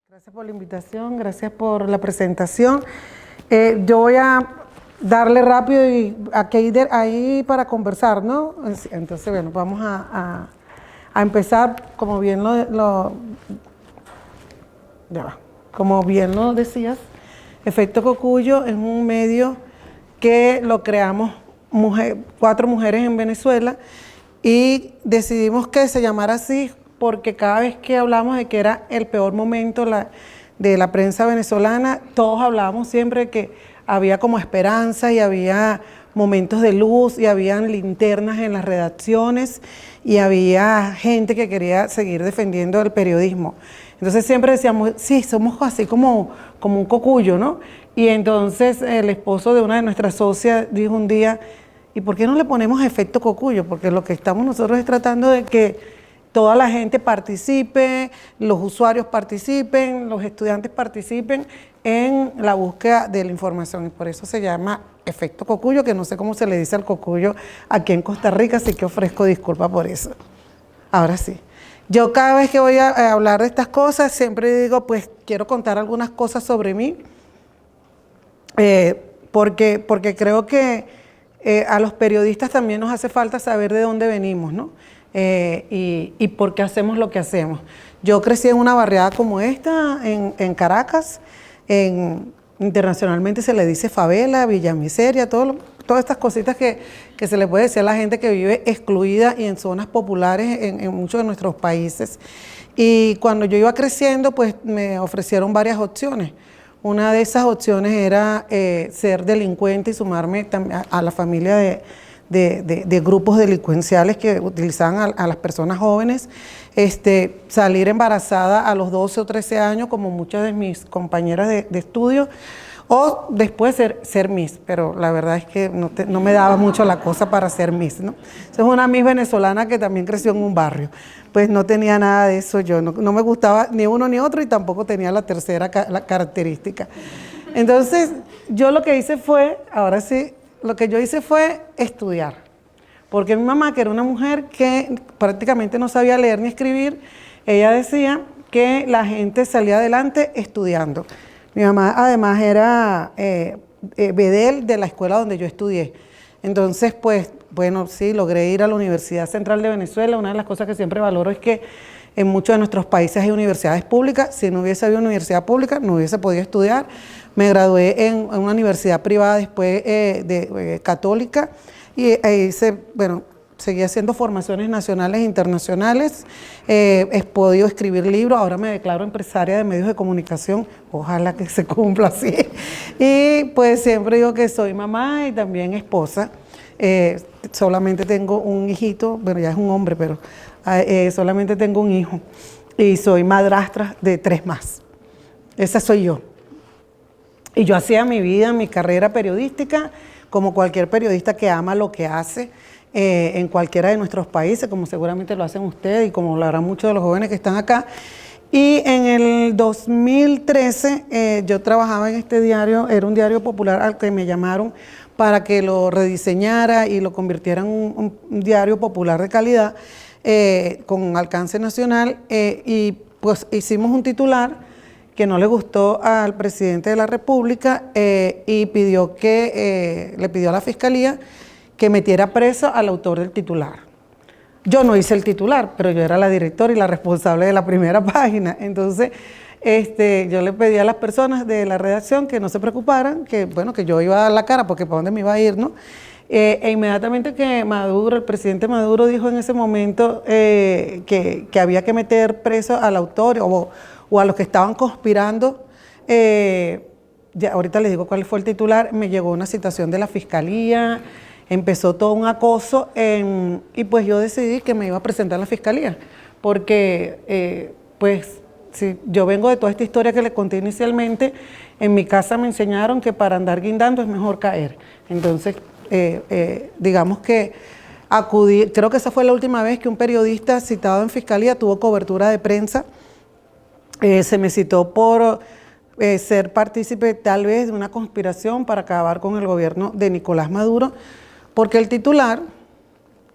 Gracias por la invitación, gracias por la presentación. Yo voy a darle rápido y aquí ahí para conversar, ¿no? Entonces, bueno, vamos a empezar, como bien como bien lo decías, Efecto Cocuyo es un medio que lo creamos 4 mujeres en Venezuela y decidimos que se llamara así porque cada vez que hablamos de que era el peor momento de la prensa venezolana, todos hablábamos siempre de que había como esperanza y había momentos de luz y habían linternas en las redacciones y había gente que quería seguir defendiendo el periodismo. Entonces siempre decíamos, sí, somos así como un cocuyo, ¿no? Y entonces el esposo de una de nuestras socias dijo un día, ¿y por qué no le ponemos Efecto Cocuyo? Porque lo que estamos nosotros es tratando de que toda la gente participe, los usuarios participen, los estudiantes participen en la búsqueda de la información. Y por eso se llama Efecto Cocuyo, que no sé cómo se le dice al cocuyo aquí en Costa Rica, así que ofrezco disculpas por eso. Ahora sí. Yo cada vez que voy a hablar de estas cosas, siempre digo, pues quiero contar algunas cosas sobre mí, porque creo que a los periodistas también nos hace falta saber de dónde venimos, ¿no? Y por qué hacemos lo que hacemos. Yo crecí en una barriada como esta, en Caracas, internacionalmente se le dice favela, Villa Miseria, todas estas cositas que se le puede decir a la gente que vive excluida y en zonas populares en muchos de nuestros países. Y cuando yo iba creciendo, pues me ofrecieron varias opciones. Una de esas opciones era ser delincuente y sumarme a la familia de grupos delincuenciales que utilizaban a las personas jóvenes, salir embarazada a los 12 o 13 años, como muchas de mis compañeras de estudio, o después ser Miss, pero la verdad es que no me daba mucho la cosa para ser Miss, ¿no? Esa es una Miss venezolana que también creció en un barrio, pues no tenía nada de eso yo, no me gustaba ni uno ni otro y tampoco tenía la tercera característica. Entonces, yo lo que hice fue, ahora sí, lo que yo hice fue estudiar, porque mi mamá, que era una mujer que prácticamente no sabía leer ni escribir, ella decía que la gente salía adelante estudiando. Mi mamá además era bedel de la escuela donde yo estudié. Entonces, pues, bueno, sí, logré ir a la Universidad Central de Venezuela. Una de las cosas que siempre valoro es que en muchos de nuestros países hay universidades públicas. Si no hubiese habido universidad pública, no hubiese podido estudiar. Me gradué en una universidad privada después católica y seguí haciendo formaciones nacionales e internacionales. He podido escribir libros, ahora me declaro empresaria de medios de comunicación, ojalá que se cumpla así. Y pues siempre digo que soy mamá y también esposa. Solamente tengo un hijito, bueno, ya es un hombre, pero solamente tengo un hijo. Y soy madrastra de 3 más. Esa soy yo. Y yo hacía mi vida, mi carrera periodística, como cualquier periodista que ama lo que hace, en cualquiera de nuestros países, como seguramente lo hacen ustedes y como lo harán muchos de los jóvenes que están acá. Y en el 2013 yo trabajaba en este diario, era un diario popular al que me llamaron para que lo rediseñara y lo convirtiera en un diario popular de calidad con alcance nacional y pues hicimos un titular que no le gustó al presidente de la República y le pidió a la Fiscalía que metiera preso al autor del titular. Yo no hice el titular, pero yo era la directora y la responsable de la primera página. Entonces, yo le pedí a las personas de la redacción que no se preocuparan, que bueno, que yo iba a dar la cara, porque para dónde me iba a ir, ¿no? Inmediatamente que el presidente Maduro dijo en ese momento que había que meter preso al autor o a los que estaban conspirando, ya ahorita les digo cuál fue el titular, me llegó una citación de la Fiscalía, empezó todo un acoso y pues yo decidí que me iba a presentar a la Fiscalía, porque pues si yo vengo de toda esta historia que les conté inicialmente, en mi casa me enseñaron que para andar guindando es mejor caer. Entonces, digamos que acudí, creo que esa fue la última vez que un periodista citado en Fiscalía tuvo cobertura de prensa. Se me citó por ser partícipe tal vez de una conspiración para acabar con el gobierno de Nicolás Maduro, porque el titular,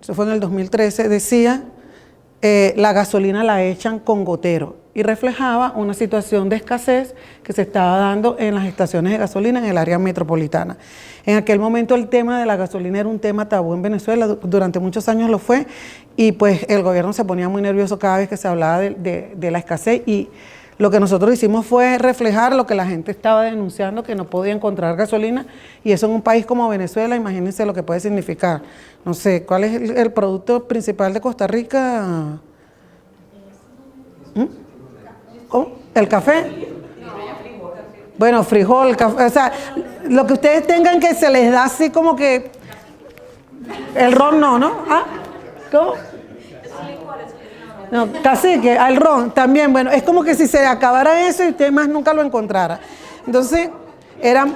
eso fue en el 2013, decía la gasolina la echan con gotero y reflejaba una situación de escasez que se estaba dando en las estaciones de gasolina en el área metropolitana. En aquel momento el tema de la gasolina era un tema tabú en Venezuela, durante muchos años lo fue, y pues el gobierno se ponía muy nervioso cada vez que se hablaba de la escasez, y lo que nosotros hicimos fue reflejar lo que la gente estaba denunciando, que no podía encontrar gasolina, y eso en un país como Venezuela, imagínense lo que puede significar. No sé, ¿cuál es el producto principal de Costa Rica? ¿Mm? ¿Cómo? ¿El café? Bueno, frijol, café, o sea, lo que ustedes tengan que se les da así como que el ron no, ¿no? ¿Ah? ¿Cómo? No, cacique, al ron también, bueno, es como que si se acabara eso y usted más nunca lo encontrara. Entonces, era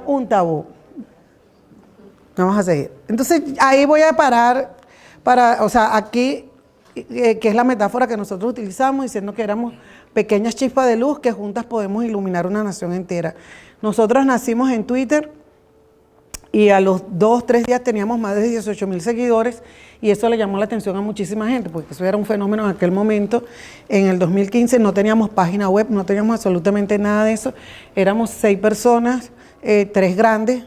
un tabú. Vamos a seguir. Entonces, ahí voy a parar o sea, aquí, que es la metáfora que nosotros utilizamos, diciendo que éramos pequeñas chispas de luz que juntas podemos iluminar una nación entera. Nosotros nacimos en Twitter y a los 2, 3 días teníamos más de 18,000 seguidores, y eso le llamó la atención a muchísima gente, porque eso era un fenómeno en aquel momento. En el 2015 no teníamos página web, no teníamos absolutamente nada de eso. Éramos 6 personas, 3 grandes,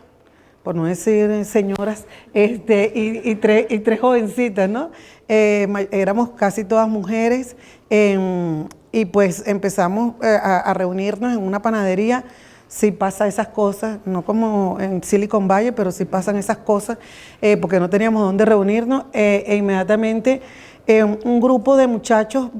por no decir señoras, y tres jovencitas, ¿no? Éramos casi todas mujeres, y pues empezamos a reunirnos en una panadería. Sí pasa esas cosas, no como en Silicon Valley, pero sí pasan esas cosas, porque no teníamos dónde reunirnos, e inmediatamente un grupo de muchachos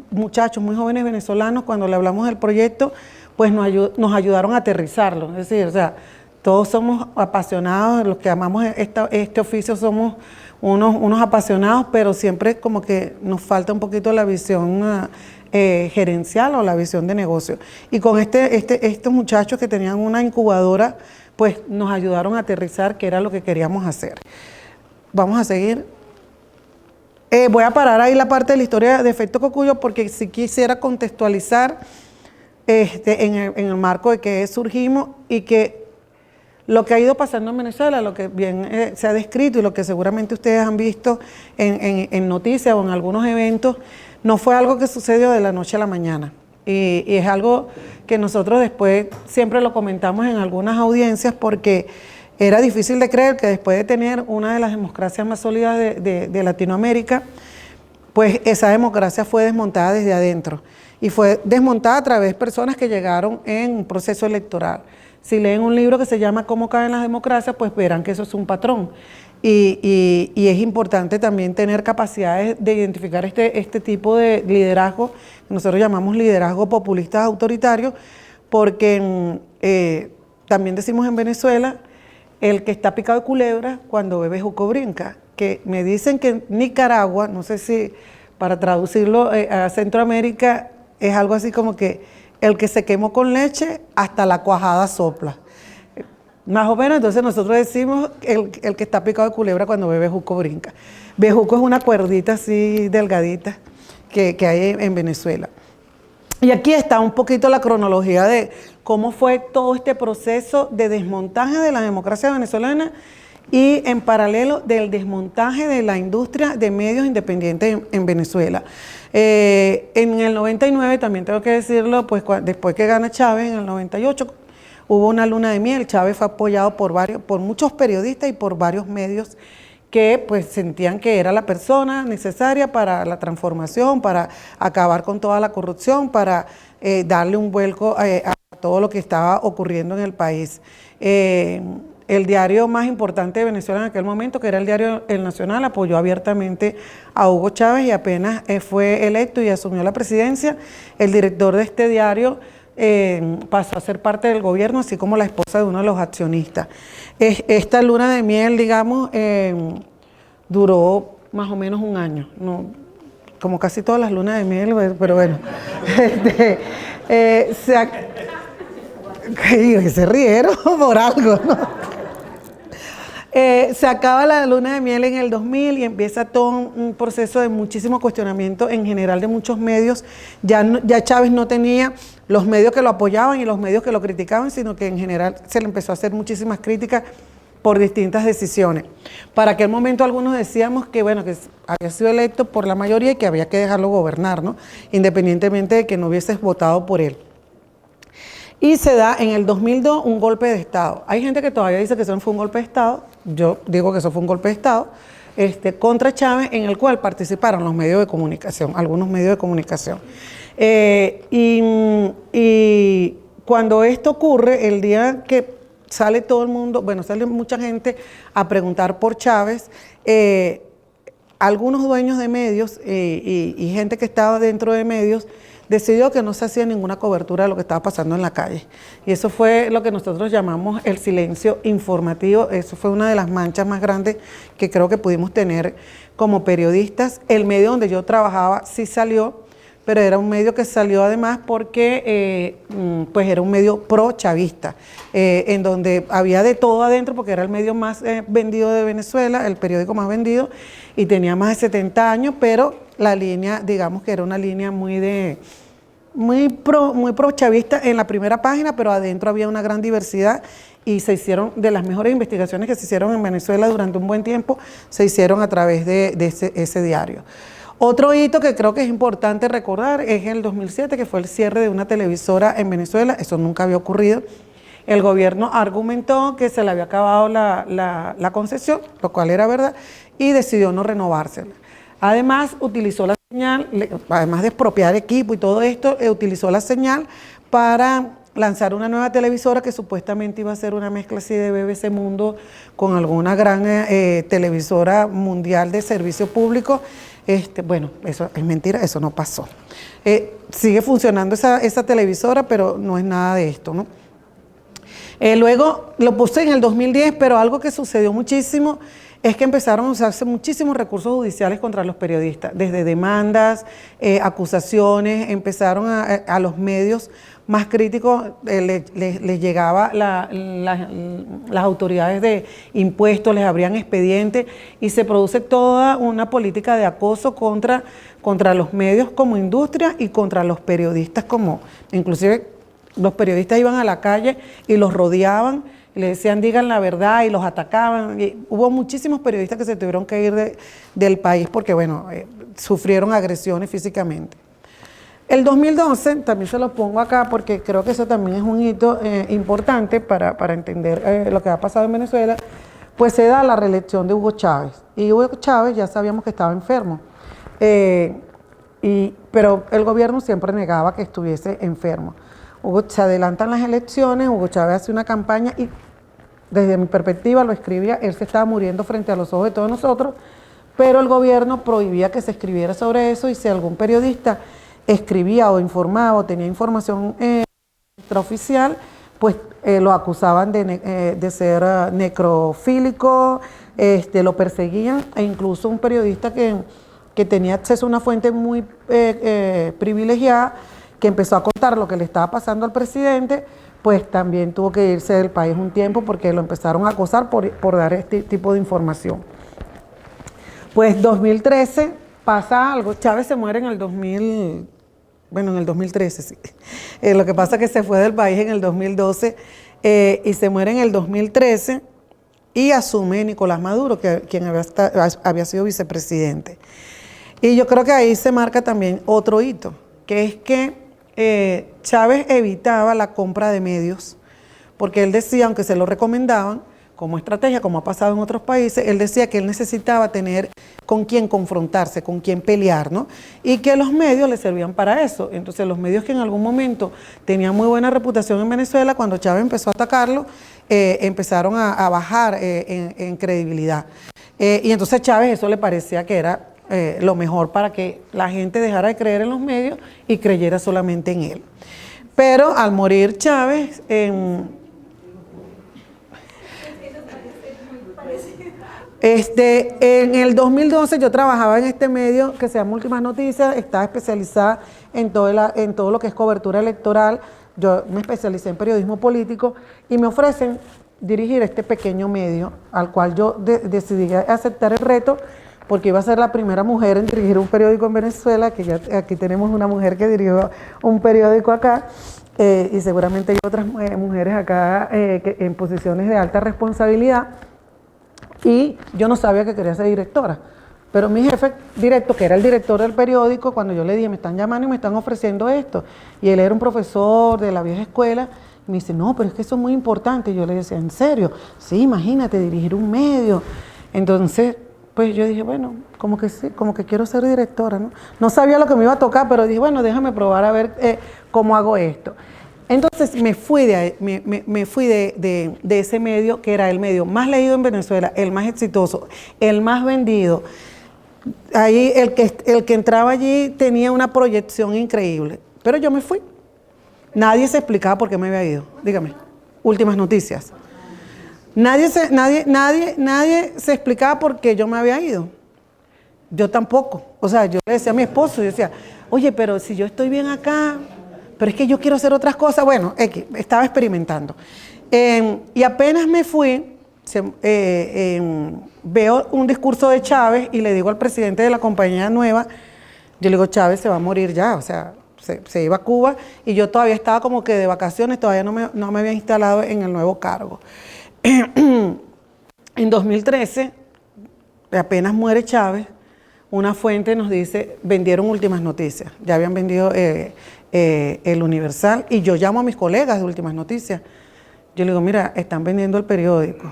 muy jóvenes venezolanos, cuando le hablamos del proyecto, pues nos ayudaron a aterrizarlo. Es decir, o sea, todos somos apasionados, los que amamos este oficio somos unos apasionados, pero siempre como que nos falta un poquito la visión gerencial o la visión de negocio. Y con estos muchachos que tenían una incubadora, pues nos ayudaron a aterrizar qué era lo que queríamos hacer. Vamos a seguir. Voy a parar ahí la parte de la historia de Efecto Cocuyo, porque si quisiera contextualizar en el marco de que surgimos y que lo que ha ido pasando en Venezuela, lo que bien se ha descrito y lo que seguramente ustedes han visto en noticias o en algunos eventos, no fue algo que sucedió de la noche a la mañana. Y es algo que nosotros después siempre lo comentamos en algunas audiencias, porque era difícil de creer que después de tener una de las democracias más sólidas de Latinoamérica, pues esa democracia fue desmontada desde adentro. Y fue desmontada a través de personas que llegaron en un proceso electoral. Si leen un libro que se llama Cómo caen las democracias, pues verán que eso es un patrón. Y es importante también tener capacidades de identificar este tipo de liderazgo, que nosotros llamamos liderazgo populistas autoritarios, porque también decimos en Venezuela, el que está picado de culebra cuando bebe juco brinca, que me dicen que en Nicaragua, no sé si para traducirlo a Centroamérica, es algo así como que el que se quemó con leche, hasta la cuajada sopla. Más o menos, entonces nosotros decimos el que está picado de culebra cuando bebe juco brinca. Bejuco es una cuerdita así delgadita que hay en Venezuela. Y aquí está un poquito la cronología de cómo fue todo este proceso de desmontaje de la democracia venezolana y en paralelo del desmontaje de la industria de medios independientes en Venezuela. En el 99, también tengo que decirlo, pues después que gana Chávez, en el 98, hubo una luna de miel. Chávez fue apoyado por muchos periodistas y por varios medios que pues sentían que era la persona necesaria para la transformación, para acabar con toda la corrupción, para darle un vuelco a todo lo que estaba ocurriendo en el país. El diario más importante de Venezuela en aquel momento, que era el diario El Nacional, apoyó abiertamente a Hugo Chávez, y apenas fue electo y asumió la presidencia, el director de este diario pasó a ser parte del gobierno, así como la esposa de uno de los accionistas. Esta luna de miel, digamos, duró más o menos un año, ¿no? Como casi todas las lunas de miel, pero bueno. Se rieron por algo, ¿no? Se acaba la luna de miel en el 2000 y empieza todo un proceso de muchísimo cuestionamiento en general de muchos medios. Ya Chávez no tenía los medios que lo apoyaban y los medios que lo criticaban, sino que en general se le empezó a hacer muchísimas críticas por distintas decisiones. Para aquel momento algunos decíamos que, bueno, que había sido electo por la mayoría y que había que dejarlo gobernar, ¿no? Independientemente de que no hubieses votado por él. Y se da en el 2002 un golpe de Estado. Hay gente que todavía dice que eso no fue un golpe de Estado. Yo digo que eso fue un golpe de Estado contra Chávez, en el cual participaron los medios de comunicación, algunos medios de comunicación. Y cuando esto ocurre, el día que sale todo el mundo, bueno, sale mucha gente a preguntar por Chávez, algunos dueños de medios y gente que estaba dentro de medios decidió que no se hacía ninguna cobertura de lo que estaba pasando en la calle. Y eso fue lo que nosotros llamamos el silencio informativo. Eso fue una de las manchas más grandes que creo que pudimos tener como periodistas. El medio donde yo trabajaba sí salió, pero era un medio que salió además porque pues era un medio pro-chavista, en donde había de todo adentro, porque era el medio más vendido de Venezuela, el periódico más vendido, y tenía más de 70 años, pero la línea, digamos que era una línea muy pro-chavista en la primera página, pero adentro había una gran diversidad y se hicieron, de las mejores investigaciones que se hicieron en Venezuela durante un buen tiempo, se hicieron a través de ese diario. Otro hito que creo que es importante recordar es el 2007, que fue el cierre de una televisora en Venezuela. Eso nunca había ocurrido. El gobierno argumentó que se le había acabado la concesión, lo cual era verdad, y decidió no renovársela. Además, utilizó la señal, además de expropiar equipo y todo esto, utilizó la señal para lanzar una nueva televisora que supuestamente iba a ser una mezcla así de BBC Mundo con alguna gran televisora mundial de servicio público. Bueno, eso es mentira, eso no pasó. Sigue funcionando esa televisora, pero no es nada de esto, ¿no? Luego lo puse en el 2010, pero algo que sucedió muchísimo es que empezaron a usarse muchísimos recursos judiciales contra los periodistas, desde demandas, acusaciones, empezaron a los medios más críticos, les llegaba las autoridades de impuestos, les abrían expedientes y se produce toda una política de acoso contra los medios como industria y contra los periodistas como, inclusive los periodistas iban a la calle y los rodeaban, y le decían digan la verdad y los atacaban. Y hubo muchísimos periodistas que se tuvieron que ir del país porque, bueno, sufrieron agresiones físicamente. El 2012, también se lo pongo acá porque creo que eso también es un hito importante para entender lo que ha pasado en Venezuela, pues se da la reelección de Hugo Chávez. Y Hugo Chávez ya sabíamos que estaba enfermo, pero el gobierno siempre negaba que estuviese enfermo. Se adelantan las elecciones, Hugo Chávez hace una campaña y desde mi perspectiva lo escribía, él se estaba muriendo frente a los ojos de todos nosotros, pero el gobierno prohibía que se escribiera sobre eso y si algún periodista escribía o informaba o tenía información extraoficial, pues lo acusaban de ser necrofílico, lo perseguían e incluso un periodista que tenía acceso a una fuente muy privilegiada, que empezó a contar lo que le estaba pasando al presidente, pues también tuvo que irse del país un tiempo porque lo empezaron a acosar por dar este tipo de información. Pues 2013 pasa algo, Chávez se muere en el 2013, sí. Lo que pasa es que se fue del país en el 2012 y se muere en el 2013 y asume Nicolás Maduro, quien había sido vicepresidente. Y yo creo que ahí se marca también otro hito, que es que Chávez evitaba la compra de medios, porque él decía, aunque se lo recomendaban, como estrategia, como ha pasado en otros países, él decía que él necesitaba tener con quién confrontarse, con quién pelear, ¿no? Y que los medios le servían para eso. Entonces los medios que en algún momento tenían muy buena reputación en Venezuela, cuando Chávez empezó a atacarlo, empezaron a bajar en credibilidad. Y entonces Chávez eso le parecía que era lo mejor para que la gente dejara de creer en los medios y creyera solamente en él. Pero al morir Chávez, en el 2012 yo trabajaba en este medio que se llama Últimas Noticias, estaba especializada en todo lo que es cobertura electoral. Yo me especialicé en periodismo político y me ofrecen dirigir este pequeño medio al cual yo decidí aceptar el reto porque iba a ser la primera mujer en dirigir un periódico en Venezuela, que ya aquí tenemos una mujer que dirigió un periódico acá, y seguramente hay otras mujeres acá en posiciones de alta responsabilidad. y yo no sabía que quería ser directora. Pero mi jefe directo, que era el director del periódico, cuando yo le dije, me están llamando y me están ofreciendo esto, y él era un profesor de la vieja escuela, y me dice, no, pero es que eso es muy importante. Y yo le decía, ¿en serio? Sí, imagínate, dirigir un medio. Entonces, pues yo dije, bueno, como que sí, como que quiero ser directora, ¿no? No sabía lo que me iba a tocar, pero dije, bueno, déjame probar a ver cómo hago esto. Entonces me fui de ese medio, que era el medio más leído en Venezuela, el más exitoso, el más vendido. Ahí el que entraba allí tenía una proyección increíble, pero yo me fui. Nadie se explicaba por qué me había ido. Dígame, últimas noticias. Nadie se explicaba por qué yo me había ido. Yo tampoco. O sea, yo le decía a mi esposo, yo decía, oye, pero si yo estoy bien acá, pero es que yo quiero hacer otras cosas. Bueno, estaba experimentando. Y apenas me fui, veo un discurso de Chávez y le digo al presidente de la compañía nueva, yo le digo, Chávez se va a morir ya, o sea, se iba a Cuba y yo todavía estaba como que de vacaciones, todavía no me había instalado en el nuevo cargo. En 2013, apenas muere Chávez, una fuente nos dice, vendieron Últimas Noticias, ya habían vendido el Universal, y yo llamo a mis colegas de Últimas Noticias, yo le digo, mira, están vendiendo el periódico.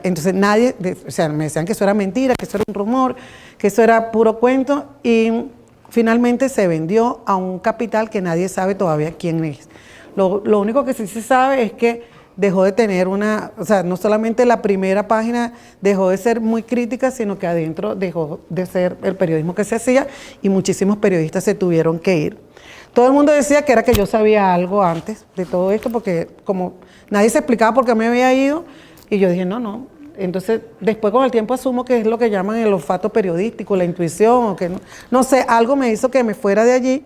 Entonces nadie, o sea, me decían que eso era mentira, que eso era un rumor, que eso era puro cuento, y finalmente se vendió a un capital que nadie sabe todavía quién es. Lo único que sí se sabe es que dejó de tener o sea, no solamente la primera página dejó de ser muy crítica, sino que adentro dejó de ser el periodismo que se hacía y muchísimos periodistas se tuvieron que ir. Todo el mundo decía que era que yo sabía algo antes de todo esto, porque como nadie se explicaba por qué me había ido, y yo dije, no. Entonces, después con el tiempo asumo que es lo que llaman el olfato periodístico, la intuición, o que no sé, algo me hizo que me fuera de allí.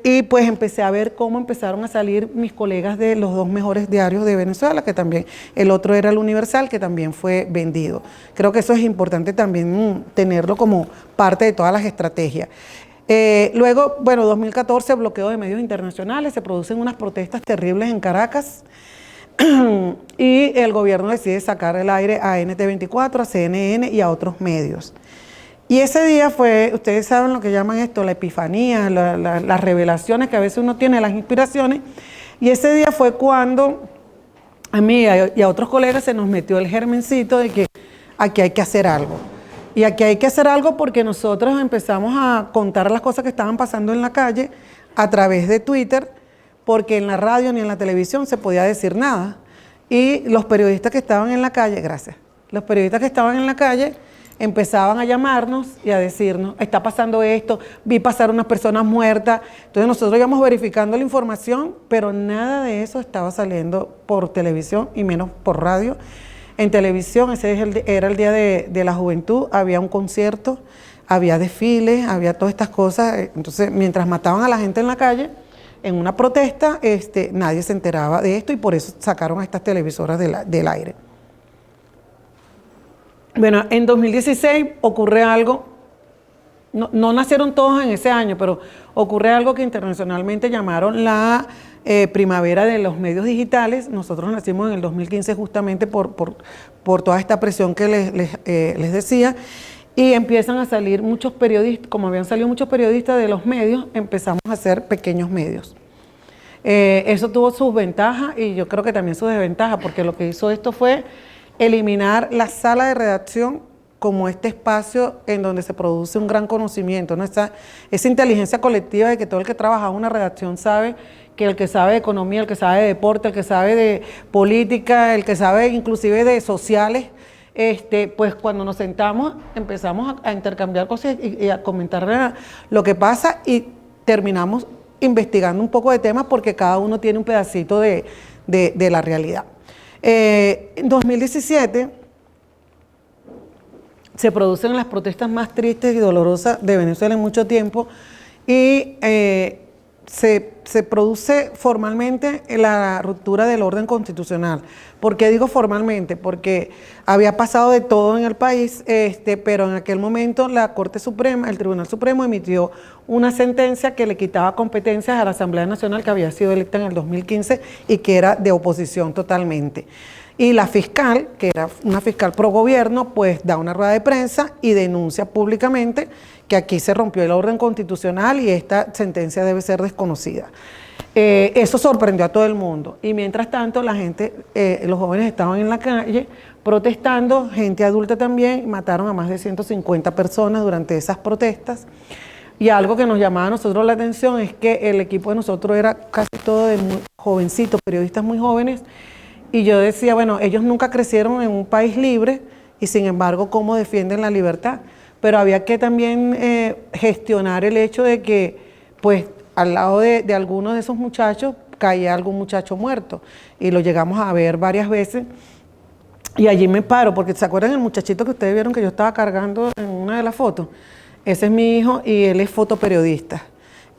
Y pues empecé a ver cómo empezaron a salir mis colegas de los dos mejores diarios de Venezuela, que también, el otro era el Universal, que también fue vendido. Creo que eso es importante también tenerlo como parte de todas las estrategias. Luego, bueno, 2014, bloqueo de medios internacionales, se producen unas protestas terribles en Caracas y el gobierno decide sacar el aire a NT24, a CNN y a otros medios. Y ese día fue, ustedes saben lo que llaman esto, la epifanía, las revelaciones que a veces uno tiene, las inspiraciones, y ese día fue cuando a mí y a otros colegas se nos metió el germencito de que aquí hay que hacer algo. Y aquí hay que hacer algo porque nosotros empezamos a contar las cosas que estaban pasando en la calle a través de Twitter, porque en la radio ni en la televisión se podía decir nada. Y los periodistas que estaban en la calle, gracias, los periodistas que estaban en la calle empezaban a llamarnos y a decirnos, está pasando esto, vi pasar unas personas muertas. Entonces nosotros íbamos verificando la información, pero nada de eso estaba saliendo por televisión y menos por radio. En televisión, ese era el Día de la Juventud, había un concierto, había desfiles, había todas estas cosas. Entonces, mientras mataban a la gente en la calle, en una protesta, nadie se enteraba de esto y por eso sacaron a estas televisoras del aire. Bueno, en 2016 ocurre algo, no nacieron todos en ese año, pero ocurre algo que internacionalmente llamaron la primavera de los medios digitales. Nosotros nacimos en el 2015 justamente por toda esta presión que les decía, y empiezan a salir muchos periodistas, como habían salido muchos periodistas de los medios, empezamos a hacer pequeños medios. Eso tuvo sus ventajas y yo creo que también sus desventajas, porque lo que hizo esto fue eliminar la sala de redacción como este espacio en donde se produce un gran conocimiento, ¿no? Esa inteligencia colectiva de que todo el que trabaja en una redacción sabe que el que sabe de economía, el que sabe de deporte, el que sabe de política, el que sabe inclusive de sociales, pues cuando nos sentamos empezamos a intercambiar cosas y a comentar lo que pasa y terminamos investigando un poco de temas porque cada uno tiene un pedacito de la realidad. En 2017 se producen las protestas más tristes y dolorosas de Venezuela en mucho tiempo y se produce formalmente la ruptura del orden constitucional. ¿Por qué digo formalmente? Porque había pasado de todo en el país, pero en aquel momento la Corte Suprema, el Tribunal Supremo emitió una sentencia que le quitaba competencias a la Asamblea Nacional que había sido electa en el 2015 y que era de oposición totalmente. Y la fiscal, que era una fiscal pro gobierno, pues da una rueda de prensa y denuncia públicamente que aquí se rompió el orden constitucional y esta sentencia debe ser desconocida. Eso sorprendió a todo el mundo. Y mientras tanto, la gente, los jóvenes estaban en la calle protestando, gente adulta también, mataron a más de 150 personas durante esas protestas. Y algo que nos llamaba a nosotros la atención es que el equipo de nosotros era casi todo de muy jovencitos, periodistas muy jóvenes, y yo decía, bueno, ellos nunca crecieron en un país libre, y sin embargo, ¿cómo defienden la libertad? Pero había que también gestionar el hecho de que, pues, al lado de algunos de esos muchachos, caía algún muchacho muerto, y lo llegamos a ver varias veces, y allí me paro, porque ¿se acuerdan el muchachito que ustedes vieron que yo estaba cargando en una de las fotos? Ese es mi hijo y él es fotoperiodista.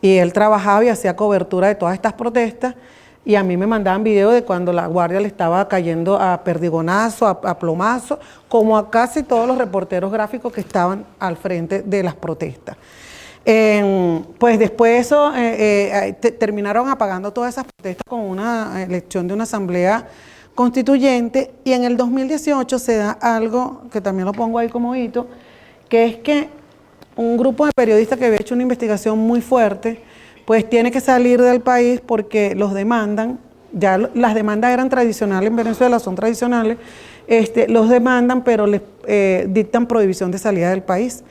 Y él trabajaba y hacía cobertura de todas estas protestas y a mí me mandaban videos de cuando la guardia le estaba cayendo a perdigonazo, a plomazo, como a casi todos los reporteros gráficos que estaban al frente de las protestas. Pues después de eso terminaron apagando todas esas protestas con una elección de una asamblea constituyente y en el 2018 se da algo que también lo pongo ahí como hito, que es que un grupo de periodistas que había hecho una investigación muy fuerte, pues tiene que salir del país porque los demandan, ya las demandas eran tradicionales en Venezuela, son tradicionales, los demandan pero les dictan prohibición de salida del país.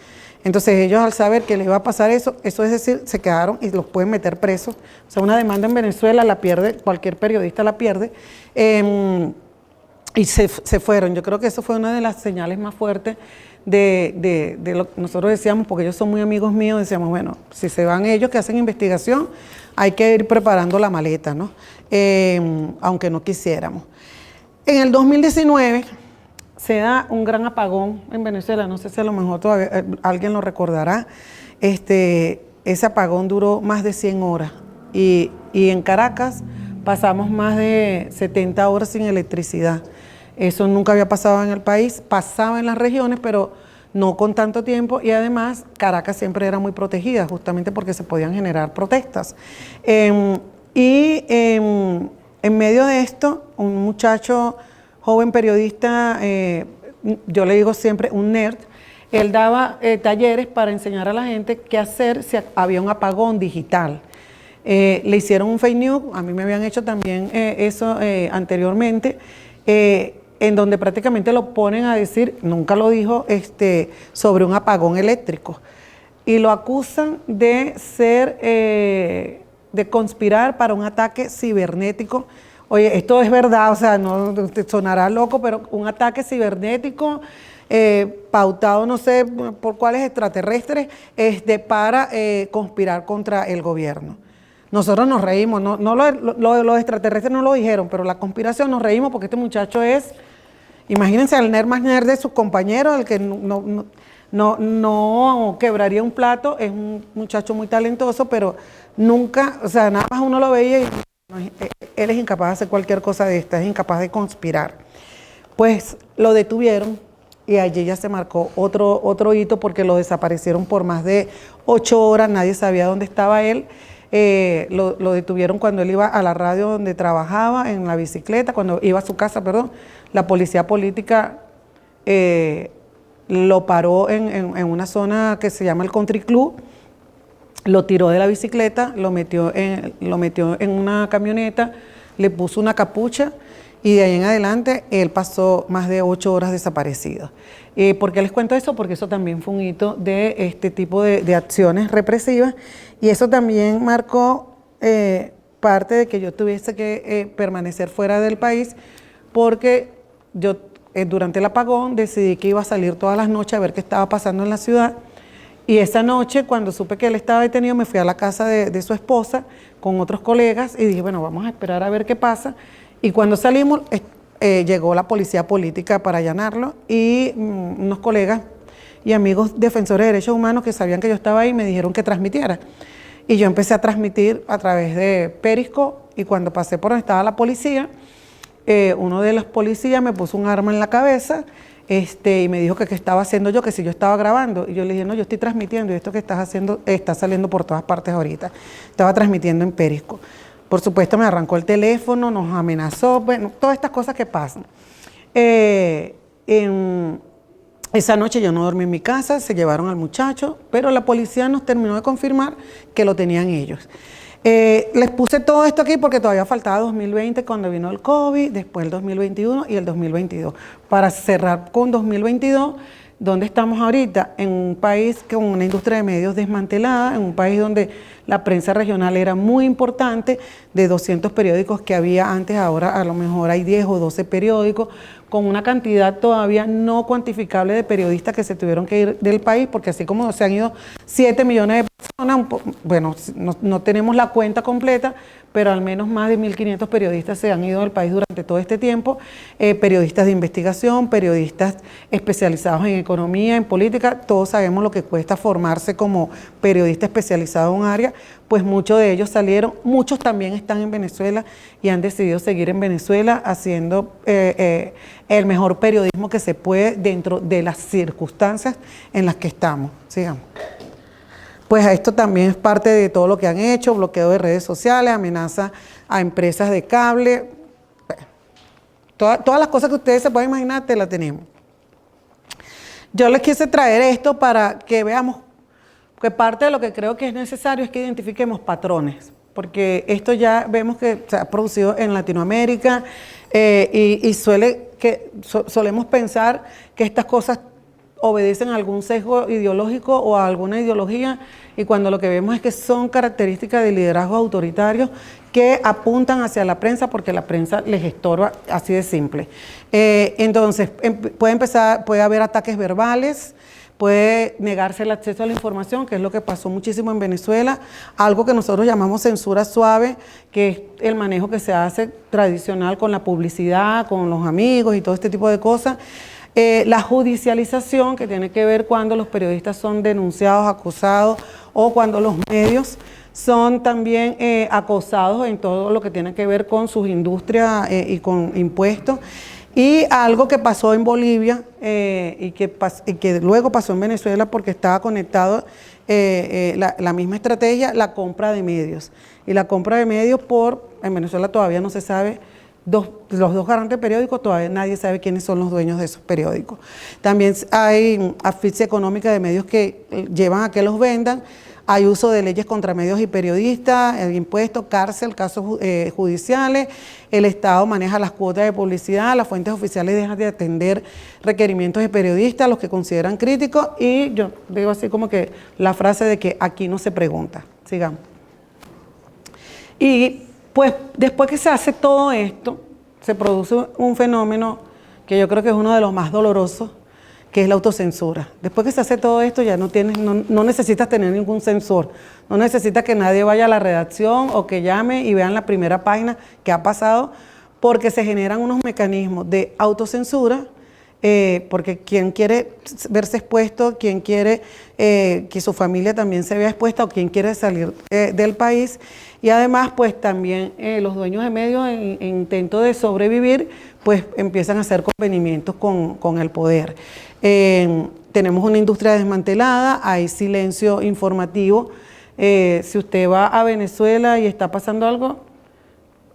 Entonces ellos al saber que les iba a pasar eso es decir, se quedaron y los pueden meter presos. O sea, una demanda en Venezuela la pierde, cualquier periodista la pierde, y se fueron. Yo creo que eso fue una de las señales más fuertes de lo que nosotros decíamos, porque ellos son muy amigos míos, decíamos, bueno, si se van ellos que hacen investigación, hay que ir preparando la maleta, ¿no? Aunque no quisiéramos. En el 2019 se da un gran apagón en Venezuela, no sé si a lo mejor todavía alguien lo recordará. Ese apagón duró más de 100 horas y en Caracas pasamos más de 70 horas sin electricidad. Eso nunca había pasado en el país, pasaba en las regiones, pero no con tanto tiempo y además Caracas siempre era muy protegida, justamente porque se podían generar protestas. En medio de esto, un muchacho joven periodista, yo le digo siempre un nerd, él daba talleres para enseñar a la gente qué hacer si había un apagón digital. Le hicieron un fake news, a mí me habían hecho también eso anteriormente, en donde prácticamente lo ponen a decir, nunca lo dijo, sobre un apagón eléctrico. Y lo acusan de ser, de conspirar para un ataque cibernético. Oye, esto es verdad, o sea, no te sonará loco, pero un ataque cibernético pautado, no sé por cuáles extraterrestres, para conspirar contra el gobierno. Nosotros nos reímos, los extraterrestres no lo dijeron, pero la conspiración nos reímos porque este muchacho es, imagínense al nerd más nerd de sus compañeros, el que no quebraría un plato, es un muchacho muy talentoso, pero nunca, o sea, nada más uno lo veía y él es incapaz de hacer cualquier cosa de esta, es incapaz de conspirar. Pues lo detuvieron y allí ya se marcó otro hito porque lo desaparecieron por más de 8 horas, nadie sabía dónde estaba él. Lo detuvieron cuando él iba a la radio donde trabajaba, en la bicicleta, cuando iba a su casa, perdón. La policía política lo paró en una zona que se llama el Country Club, lo tiró de la bicicleta, lo metió en una camioneta, le puso una capucha y de ahí en adelante él pasó más de 8 horas desaparecido. ¿Por qué les cuento eso? Porque eso también fue un hito de este tipo de acciones represivas y eso también marcó parte de que yo tuviese que permanecer fuera del país porque yo durante el apagón decidí que iba a salir todas las noches a ver qué estaba pasando en la ciudad. Y esa noche, cuando supe que él estaba detenido, me fui a la casa de su esposa con otros colegas y dije, bueno, vamos a esperar a ver qué pasa. Y cuando salimos, llegó la policía política para allanarlo y unos colegas y amigos defensores de derechos humanos que sabían que yo estaba ahí me dijeron que transmitiera. Y yo empecé a transmitir a través de Periscope y cuando pasé por donde estaba la policía, uno de los policías me puso un arma en la cabeza y me dijo que qué estaba haciendo yo, que si yo estaba grabando. Y yo le dije, no, yo estoy transmitiendo y esto que estás haciendo está saliendo por todas partes ahorita. Estaba transmitiendo en Periscope. Por supuesto me arrancó el teléfono, nos amenazó, bueno, todas estas cosas que pasan. Esa noche yo no dormí en mi casa, se llevaron al muchacho, pero la policía nos terminó de confirmar que lo tenían ellos. Les puse todo esto aquí porque todavía faltaba 2020 cuando vino el COVID, después el 2021 y el 2022. Para cerrar con 2022, ¿dónde estamos ahorita? En un país con una industria de medios desmantelada, en un país donde la prensa regional era muy importante, de 200 periódicos que había antes, ahora a lo mejor hay 10 o 12 periódicos, con una cantidad todavía no cuantificable de periodistas que se tuvieron que ir del país, porque así como se han ido 7 millones de personas, bueno, no tenemos la cuenta completa, pero al menos más de 1.500 periodistas se han ido del país durante todo este tiempo, periodistas de investigación, periodistas especializados en economía, en política, todos sabemos lo que cuesta formarse como periodista especializado en un área, pues muchos de ellos salieron, muchos también están en Venezuela y han decidido seguir en Venezuela haciendo el mejor periodismo que se puede dentro de las circunstancias en las que estamos. Sigamos. Pues esto también es parte de todo lo que han hecho, bloqueo de redes sociales, amenaza a empresas de cable, todas las cosas que ustedes se pueden imaginar, te las tenemos. Yo les quise traer esto para que veamos que parte de lo que creo que es necesario es que identifiquemos patrones, porque esto ya vemos que se ha producido en Latinoamérica y solemos pensar que estas cosas obedecen a algún sesgo ideológico o a alguna ideología, y cuando lo que vemos es que son características de liderazgos autoritarios que apuntan hacia la prensa porque la prensa les estorba, así de simple. Entonces, puede haber ataques verbales, puede negarse el acceso a la información, que es lo que pasó muchísimo en Venezuela, algo que nosotros llamamos censura suave, que es el manejo que se hace tradicional con la publicidad, con los amigos y todo este tipo de cosas. La judicialización, que tiene que ver cuando los periodistas son denunciados, acusados, o cuando los medios son también acosados en todo lo que tiene que ver con sus industrias y con impuestos. Y algo que pasó en Bolivia y que luego pasó en Venezuela porque estaba conectado la misma estrategia, la compra de medios. Y la compra de medios en Venezuela todavía no se sabe. Los dos garantes periódicos, todavía nadie sabe quiénes son los dueños de esos periódicos. También hay asfixia económica de medios que llevan a que los vendan, hay uso de leyes contra medios y periodistas, el impuesto, cárcel, casos judiciales, el Estado maneja las cuotas de publicidad, las fuentes oficiales dejan de atender requerimientos de periodistas, los que consideran críticos, y yo digo así como que la frase de que aquí no se pregunta. Sigamos. Y pues después que se hace todo esto, se produce un fenómeno que yo creo que es uno de los más dolorosos, que es la autocensura. Después que se hace todo esto, ya no necesitas tener ningún censor, no necesitas que nadie vaya a la redacción o que llame y vean la primera página que ha pasado, porque se generan unos mecanismos de autocensura, porque quien quiere verse expuesto, quien quiere que su familia también se vea expuesta o quien quiere salir del país, y además pues también los dueños de medios en intento de sobrevivir pues empiezan a hacer convenimientos con el poder. Tenemos una industria desmantelada, hay silencio informativo. Si usted va a Venezuela y está pasando algo,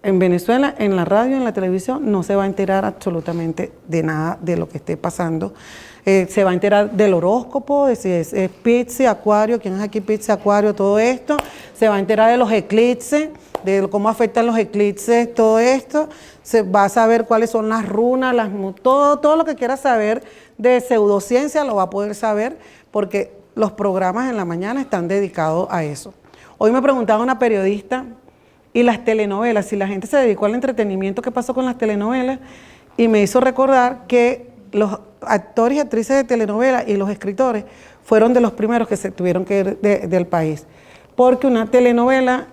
en Venezuela, en la radio, en la televisión, no se va a enterar absolutamente de nada de lo que esté pasando. Se va a enterar del horóscopo, de si es Piscis, Acuario, quién es aquí Piscis, Acuario, todo esto. Se va a enterar de los eclipses, de cómo afectan los eclipses, todo esto. Se va a saber cuáles son las runas, todo lo que quiera saber de pseudociencia lo va a poder saber, porque los programas en la mañana están dedicados a eso. Hoy me preguntaba una periodista, y las telenovelas, si la gente se dedicó al entretenimiento, ¿qué pasó con las telenovelas? Y me hizo recordar que los actores y actrices de telenovelas y los escritores fueron de los primeros que se tuvieron que ir del país. Porque una telenovela,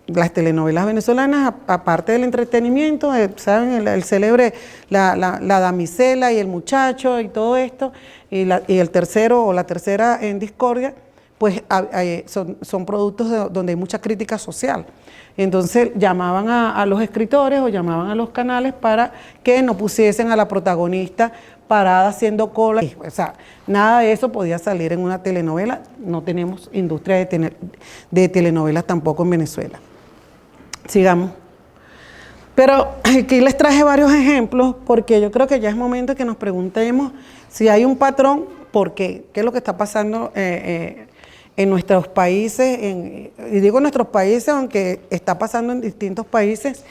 las telenovelas venezolanas, aparte del entretenimiento, ¿saben? El célebre, la damisela y el muchacho y todo esto, y el tercero o la tercera en discordia, pues son productos donde hay mucha crítica social. Entonces llamaban a los escritores o llamaban a los canales para que no pusiesen a la protagonista parada haciendo cola. O sea, nada de eso podía salir en una telenovela. No tenemos industria de telenovelas tampoco en Venezuela. Sigamos. Pero aquí les traje varios ejemplos porque yo creo que ya es momento que nos preguntemos si hay un patrón, ¿por qué? ¿Qué es lo que está pasando en nuestros países? Y digo nuestros países, aunque está pasando en distintos países.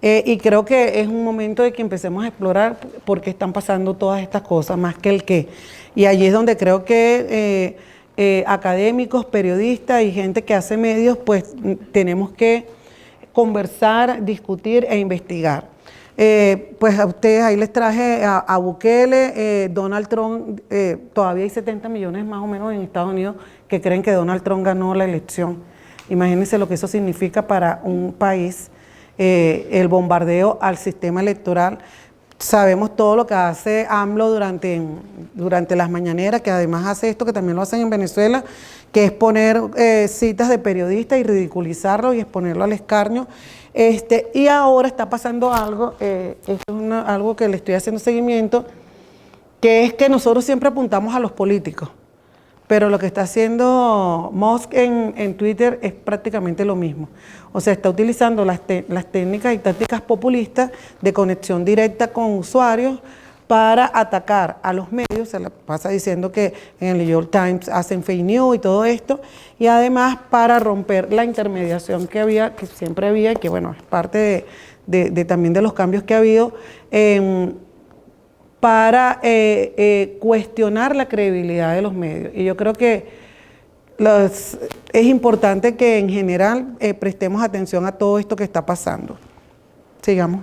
Y creo que es un momento de que empecemos a explorar por qué están pasando todas estas cosas, más que el qué. Y allí es donde creo que académicos, periodistas y gente que hace medios, pues tenemos que conversar, discutir e investigar. Pues a ustedes ahí les traje a Bukele, Donald Trump, todavía hay 70 millones más o menos en Estados Unidos que creen que Donald Trump ganó la elección. Imagínense lo que eso significa para un país, el bombardeo al sistema electoral. Sabemos todo lo que hace AMLO durante las mañaneras, que además hace esto que también lo hacen en Venezuela, que es poner citas de periodistas y ridiculizarlo y exponerlo al escarnio. Y ahora está pasando algo, esto es algo que le estoy haciendo seguimiento, que es que nosotros siempre apuntamos a los políticos, pero lo que está haciendo Musk en Twitter es prácticamente lo mismo. O sea, está utilizando las técnicas y tácticas populistas de conexión directa con usuarios para atacar a los medios. Se la pasa diciendo que en el New York Times hacen fake news y todo esto, y además para romper la intermediación que había, que siempre había, y que bueno, es parte también de los cambios que ha habido, para cuestionar la credibilidad de los medios. Y yo creo que es importante que en general prestemos atención a todo esto que está pasando. Sigamos.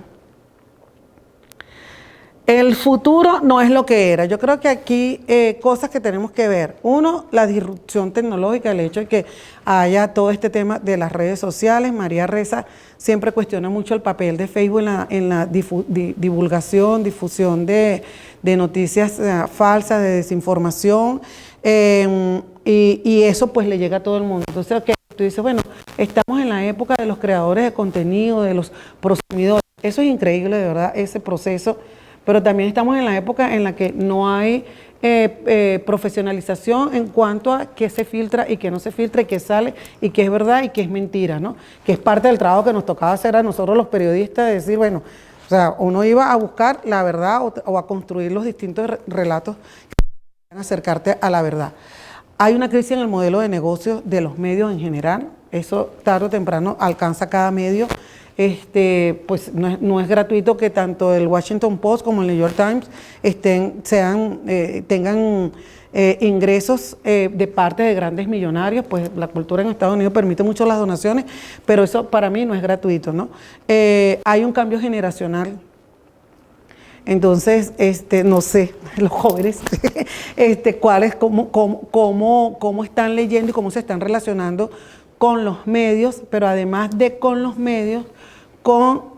El futuro no es lo que era. Yo creo que aquí cosas que tenemos que ver. Uno, la disrupción tecnológica, el hecho de que haya todo este tema de las redes sociales. María Reza siempre cuestiona mucho el papel de Facebook en la divulgación, difusión de noticias falsas, de desinformación. Y eso pues le llega a todo el mundo. Entonces, okay, tú dices, bueno, estamos en la época de los creadores de contenido, de los prosumidores. Eso es increíble, de verdad, ese proceso. Pero también estamos en la época en la que no hay profesionalización en cuanto a qué se filtra y qué no se filtra, y qué sale, y qué es verdad y qué es mentira, ¿no? Que es parte del trabajo que nos tocaba hacer a nosotros los periodistas, de decir, bueno, o sea, uno iba a buscar la verdad o a construir los distintos relatos que van a acercarte a la verdad. Hay una crisis en el modelo de negocio de los medios en general. Eso tarde o temprano alcanza cada medio. Pues no es gratuito que tanto el Washington Post como el New York Times tengan ingresos de parte de grandes millonarios. Pues la cultura en Estados Unidos permite mucho las donaciones, pero eso para mí no es gratuito, ¿no? Hay un cambio generacional. Entonces, no sé, los jóvenes, cómo están leyendo y cómo se están relacionando con los medios, pero además de con los medios, con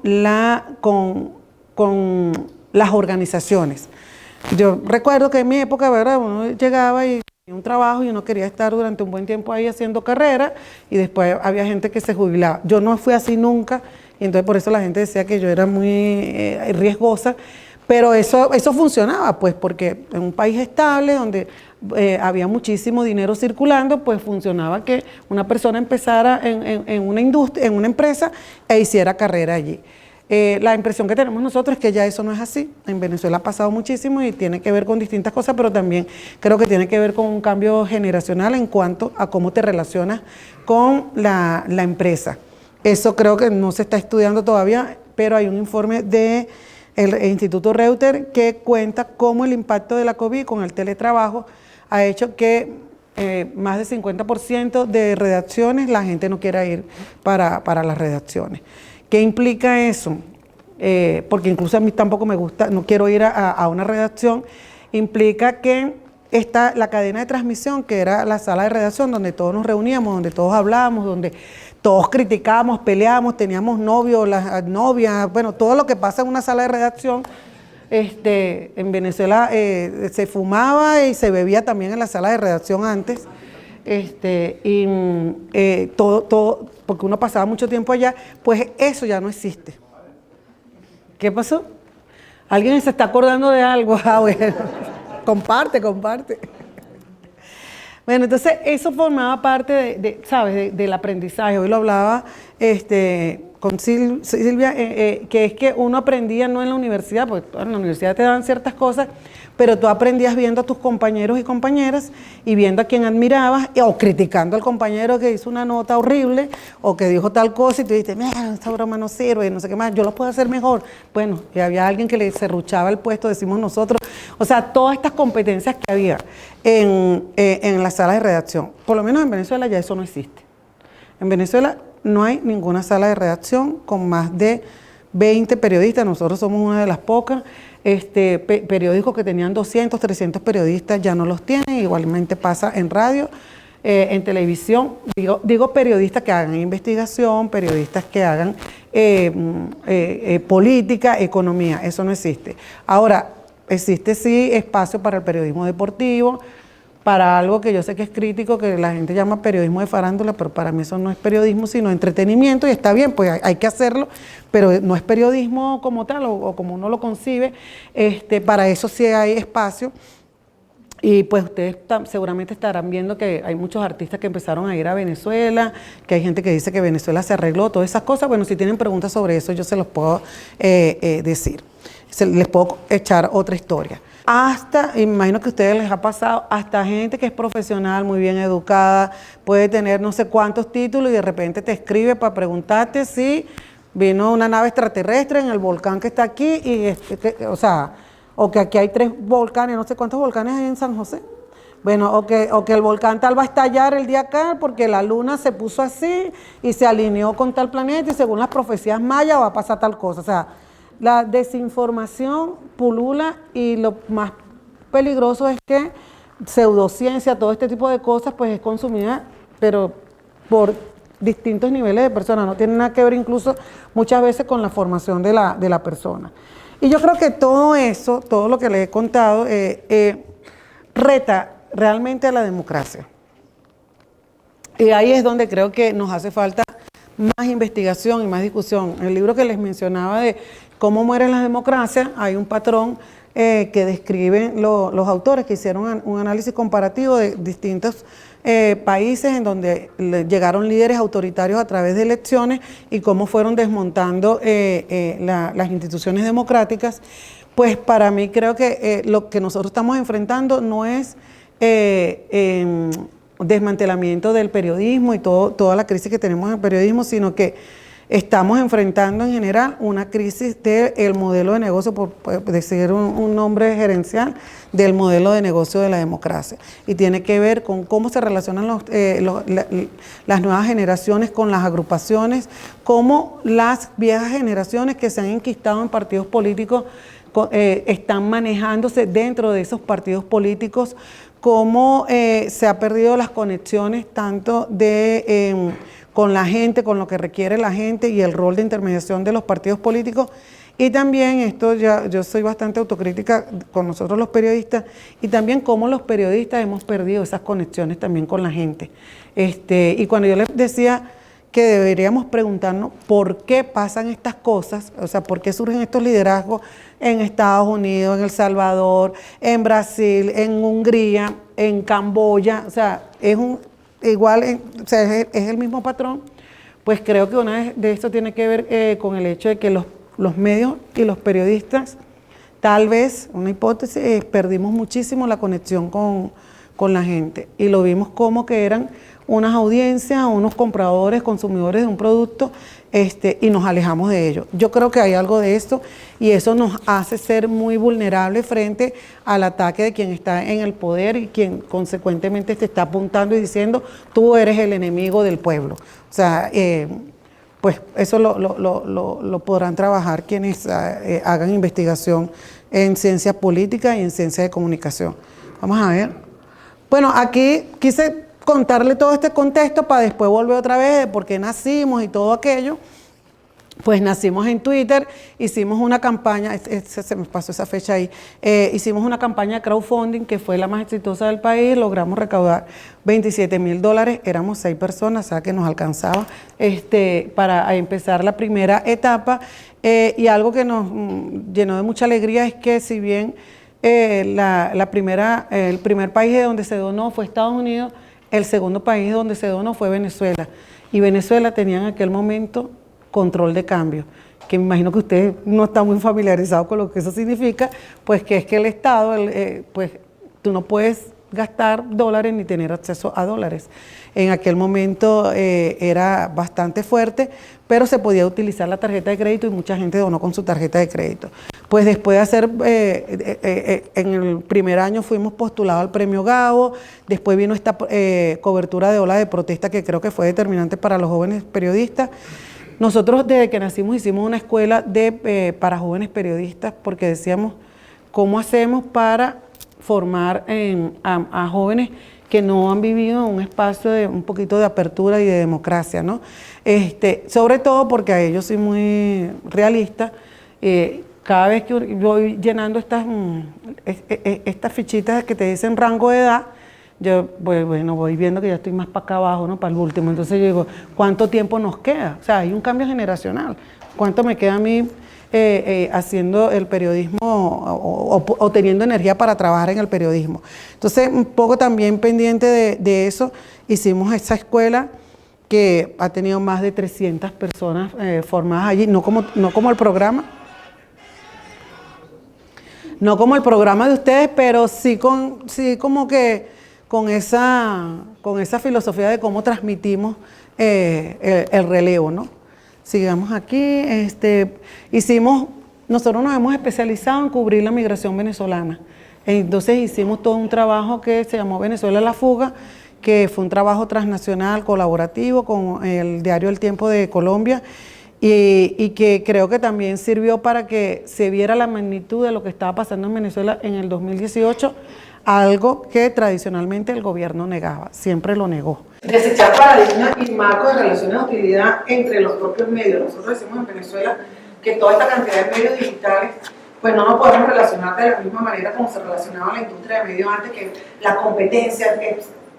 las organizaciones. Yo recuerdo que en mi época, ¿verdad?, uno llegaba y tenía un trabajo y uno quería estar durante un buen tiempo ahí haciendo carrera, y después había gente que se jubilaba. Yo no fui así nunca, y entonces por eso la gente decía que yo era muy riesgosa. Pero eso funcionaba, pues, porque en un país estable, donde había muchísimo dinero circulando, pues funcionaba que una persona empezara en una industria, en una empresa, e hiciera carrera allí. La impresión que tenemos nosotros es que ya eso no es así. En Venezuela ha pasado muchísimo y tiene que ver con distintas cosas, pero también creo que tiene que ver con un cambio generacional en cuanto a cómo te relacionas con la empresa. Eso creo que no se está estudiando todavía, pero hay un informe de el Instituto Reuters que cuenta cómo el impacto de la COVID con el teletrabajo ha hecho que más del 50% de redacciones la gente no quiera ir para las redacciones. ¿Qué implica eso? Porque incluso a mí tampoco me gusta, no quiero ir a una redacción. Implica que la cadena de transmisión, que era la sala de redacción donde todos nos reuníamos, donde todos hablábamos, donde todos criticábamos, peleábamos, teníamos novios, las novias, bueno, todo lo que pasa en una sala de redacción. En Venezuela se fumaba y se bebía también en la sala de redacción antes. Todo, porque uno pasaba mucho tiempo allá, pues eso ya no existe. ¿Qué pasó? ¿Alguien se está acordando de algo? Ah, bueno. Comparte. Bueno, entonces eso formaba parte ¿sabes? Del aprendizaje. Hoy lo hablaba con Silvia, que es que uno aprendía no en la universidad, porque en la universidad te daban ciertas cosas, pero tú aprendías viendo a tus compañeros y compañeras y viendo a quien admirabas, o criticando al compañero que hizo una nota horrible o que dijo tal cosa y tú dices, mira, esta broma no sirve, no sé qué más, yo lo puedo hacer mejor. Bueno, y había alguien que le serruchaba el puesto, decimos nosotros. O sea, todas estas competencias que había en las salas de redacción, por lo menos en Venezuela ya eso no existe. En Venezuela no hay ninguna sala de redacción con más de 20 periodistas, nosotros somos una de las pocas. Periódicos que tenían 200, 300 periodistas ya no los tienen, igualmente pasa en radio, en televisión. Digo periodistas que hagan investigación, periodistas que hagan política, economía, eso no existe. Ahora, existe sí espacio para el periodismo deportivo, para algo que yo sé que es crítico, que la gente llama periodismo de farándula, pero para mí eso no es periodismo, sino entretenimiento, y está bien, pues hay que hacerlo, pero no es periodismo como tal, o como uno lo concibe. Para eso sí hay espacio, y pues ustedes seguramente estarán viendo que hay muchos artistas que empezaron a ir a Venezuela, que hay gente que dice que Venezuela se arregló, todas esas cosas. Bueno, si tienen preguntas sobre eso, yo se los puedo decir, les puedo echar otra historia. Hasta, y me imagino que a ustedes les ha pasado, hasta gente que es profesional, muy bien educada, puede tener no sé cuántos títulos y de repente te escribe para preguntarte si vino una nave extraterrestre en el volcán que está aquí, o sea, o que aquí hay 3 volcanes, no sé cuántos volcanes hay en San José. Bueno, o que el volcán tal va a estallar el día acá porque la luna se puso así y se alineó con tal planeta y según las profecías mayas va a pasar tal cosa. O sea, la desinformación pulula, y lo más peligroso es que pseudociencia, todo este tipo de cosas, pues es consumida, pero por distintos niveles de personas, no tiene nada que ver incluso muchas veces con la formación de la persona. Y yo creo que todo eso, todo lo que les he contado, reta realmente a la democracia. Y ahí es donde creo que nos hace falta más investigación y más discusión. En el libro que les mencionaba de cómo mueren las democracias, hay un patrón que describen los autores que hicieron un análisis comparativo de distintos países en donde llegaron líderes autoritarios a través de elecciones y cómo fueron desmontando las instituciones democráticas. Pues para mí creo que lo que nosotros estamos enfrentando no es desmantelamiento del periodismo y toda la crisis que tenemos en el periodismo, sino que estamos enfrentando en general una crisis del modelo de negocio, por decir un nombre gerencial, del modelo de negocio de la democracia. Y tiene que ver con cómo se relacionan las nuevas generaciones con las agrupaciones, cómo las viejas generaciones que se han enquistado en partidos políticos están manejándose dentro de esos partidos políticos, cómo se ha perdido las conexiones tanto con la gente, con lo que requiere la gente y el rol de intermediación de los partidos políticos. Y también esto, yo soy bastante autocrítica con nosotros los periodistas, y también cómo los periodistas hemos perdido esas conexiones también con la gente. Y cuando yo les decía que deberíamos preguntarnos por qué pasan estas cosas, o sea, por qué surgen estos liderazgos en Estados Unidos, en El Salvador, en Brasil, en Hungría, en Camboya, o sea, es el mismo patrón. Pues creo que una de esto tiene que ver con el hecho de que los medios y los periodistas, tal vez, una hipótesis, perdimos muchísimo la conexión con la gente, y lo vimos como que eran unas audiencias, unos compradores, consumidores de un producto, y nos alejamos de ellos. Yo creo que hay algo de esto, y eso nos hace ser muy vulnerables frente al ataque de quien está en el poder y quien consecuentemente te está apuntando y diciendo, tú eres el enemigo del pueblo. O sea, pues eso lo podrán trabajar quienes hagan investigación en ciencia política y en ciencia de comunicación. Vamos a ver. Bueno, aquí quise contarle todo este contexto para después volver otra vez de por qué nacimos y todo aquello. Pues nacimos en Twitter, hicimos una campaña, se me pasó esa fecha ahí, hicimos una campaña de crowdfunding que fue la más exitosa del país, logramos recaudar $27,000, éramos 6 personas, o sea que nos alcanzaba para empezar la primera etapa, y algo que nos llenó de mucha alegría es que si bien el primer país de donde se donó fue Estados Unidos, el segundo país donde se donó fue Venezuela. Y Venezuela tenía en aquel momento control de cambio, que me imagino que usted no está muy familiarizado con lo que eso significa, pues que es que el Estado, pues tú no puedes gastar dólares ni tener acceso a dólares. En aquel momento era bastante fuerte, pero se podía utilizar la tarjeta de crédito y mucha gente donó con su tarjeta de crédito. Pues después de hacer, en el primer año fuimos postulados al premio Gabo, después vino esta cobertura de ola de protesta que creo que fue determinante para los jóvenes periodistas. Nosotros desde que nacimos hicimos una escuela para jóvenes periodistas porque decíamos, ¿cómo hacemos para formar a jóvenes que no han vivido en un espacio de un poquito de apertura y de democracia, ¿no? Sobre todo porque a ellos soy muy realista. Cada vez que voy llenando estas fichitas que te dicen rango de edad, yo voy viendo que ya estoy más para acá abajo, ¿no? Para el último. Entonces yo digo, ¿cuánto tiempo nos queda? O sea, hay un cambio generacional. ¿Cuánto me queda a mí haciendo el periodismo o teniendo energía para trabajar en el periodismo? Entonces, un poco también pendiente de eso, hicimos esa escuela que ha tenido más de 300 personas formadas allí, no como el programa. No como el programa de ustedes, pero sí como que con esa filosofía de cómo transmitimos el relevo, ¿no? Sigamos aquí. Nosotros nos hemos especializado en cubrir la migración venezolana. Entonces hicimos todo un trabajo que se llamó Venezuela a la fuga, que fue un trabajo transnacional, colaborativo con el diario El Tiempo de Colombia, y que creo que también sirvió para que se viera la magnitud de lo que estaba pasando en Venezuela en el 2018, algo que tradicionalmente el gobierno negaba, siempre lo negó. Desechar paradigmas y marcos de relaciones de utilidad entre los propios medios. Nosotros decimos en Venezuela que toda esta cantidad de medios digitales, pues no nos podemos relacionar de la misma manera como se relacionaba la industria de medios antes, que la competencia,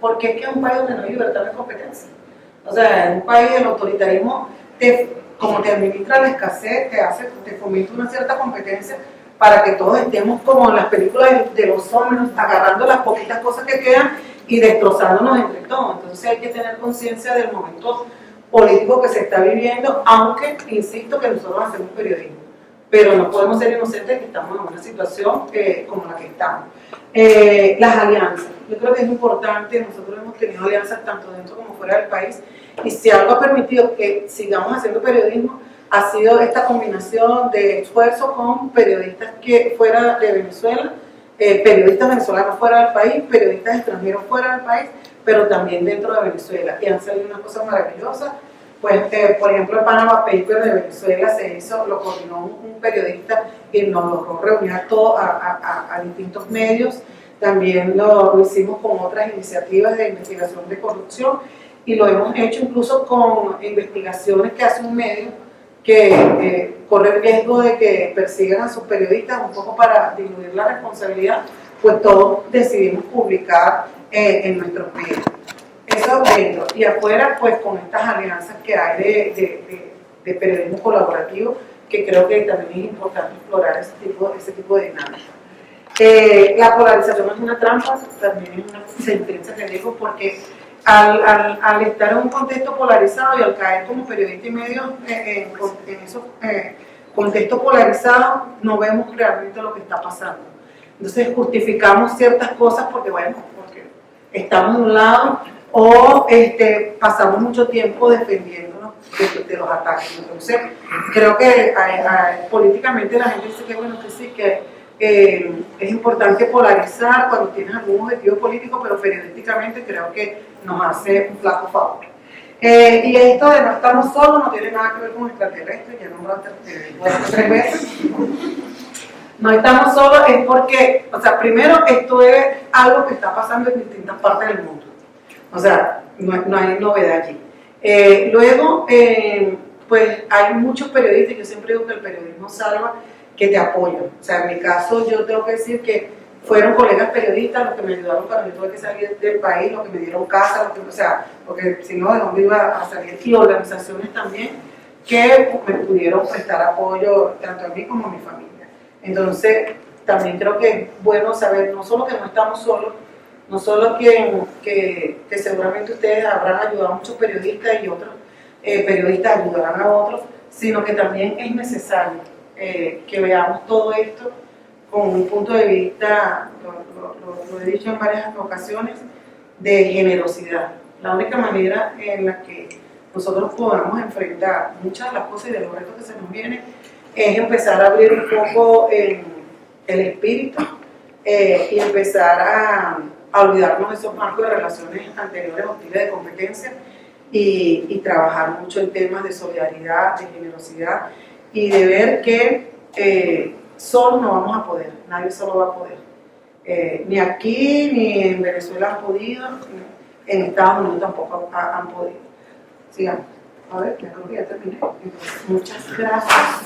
porque es que es un país donde no hay libertad de competencia. O sea, en un país el autoritarismo como te administra la escasez, te fomenta una cierta competencia para que todos estemos como en las películas de los hombres, agarrando las poquitas cosas que quedan y destrozándonos entre todos. Entonces hay que tener conciencia del momento político que se está viviendo, aunque insisto que nosotros hacemos periodismo, pero no podemos ser inocentes que estamos en una situación como la que estamos. Las alianzas, yo creo que es importante. Nosotros hemos tenido alianzas tanto dentro como fuera del país, y si algo ha permitido que sigamos haciendo periodismo ha sido esta combinación de esfuerzo con periodistas que fuera de Venezuela, periodistas venezolanos fuera del país, periodistas extranjeros fuera del país, pero también dentro de Venezuela, y han salido unas cosas maravillosas. Pues, por ejemplo, el Panama Paper de Venezuela lo coordinó un periodista y nos logró reunir a todos a distintos medios. También lo hicimos con otras iniciativas de investigación de corrupción, y lo hemos hecho incluso con investigaciones que hace un medio que corre el riesgo de que persigan a sus periodistas un poco para diluir la responsabilidad, pues todos decidimos publicar en nuestros medios. Eso dentro. Y afuera, pues con estas alianzas que hay de periodismo colaborativo, que creo que también es importante explorar ese tipo de dinámica. La polarización es una trampa, también es una sentencia que digo, porque al estar en un contexto polarizado y al caer como periodista y medio en esos contextos polarizados, no vemos realmente lo que está pasando. Entonces justificamos ciertas cosas porque estamos de un lado, o pasamos mucho tiempo defendiéndonos de los ataques. Entonces creo que políticamente la gente dice que bueno, que sí, que es importante polarizar cuando tienes algún objetivo político, pero periodísticamente creo que nos hace un flaco favor. Y esto de no estamos solos no tiene nada que ver con extraterrestres, ya nombraste 3 veces. No estamos solos es porque, o sea, primero esto es algo que está pasando en distintas partes del mundo. O sea, no hay novedad allí. Luego, pues hay muchos periodistas, yo siempre digo que el periodismo salva, que te apoyan. O sea, en mi caso yo tengo que decir que fueron colegas periodistas los que me ayudaron cuando yo tuve que salir del país, los que me dieron casa, porque si no, ¿de dónde iba a salir? Y organizaciones también que me pudieron prestar apoyo tanto a mí como a mi familia. Entonces, también creo que es bueno saber no solo que no estamos solos, no solo que seguramente ustedes habrán ayudado a muchos periodistas y otros periodistas ayudarán a otros, sino que también es necesario que veamos todo esto con un punto de vista, lo he dicho en varias ocasiones, de generosidad. La única manera en la que nosotros podamos enfrentar muchas de las cosas y de los retos que se nos vienen es empezar a abrir un poco el espíritu y empezar a olvidarnos de esos marcos de relaciones anteriores hostiles de competencia y trabajar mucho en temas de solidaridad, de generosidad y de ver que solos no vamos a poder, nadie solo va a poder. Ni aquí ni en Venezuela han podido, en Estados Unidos tampoco han podido. Sigamos. A ver, ya creo que ya terminé. Entonces, muchas gracias.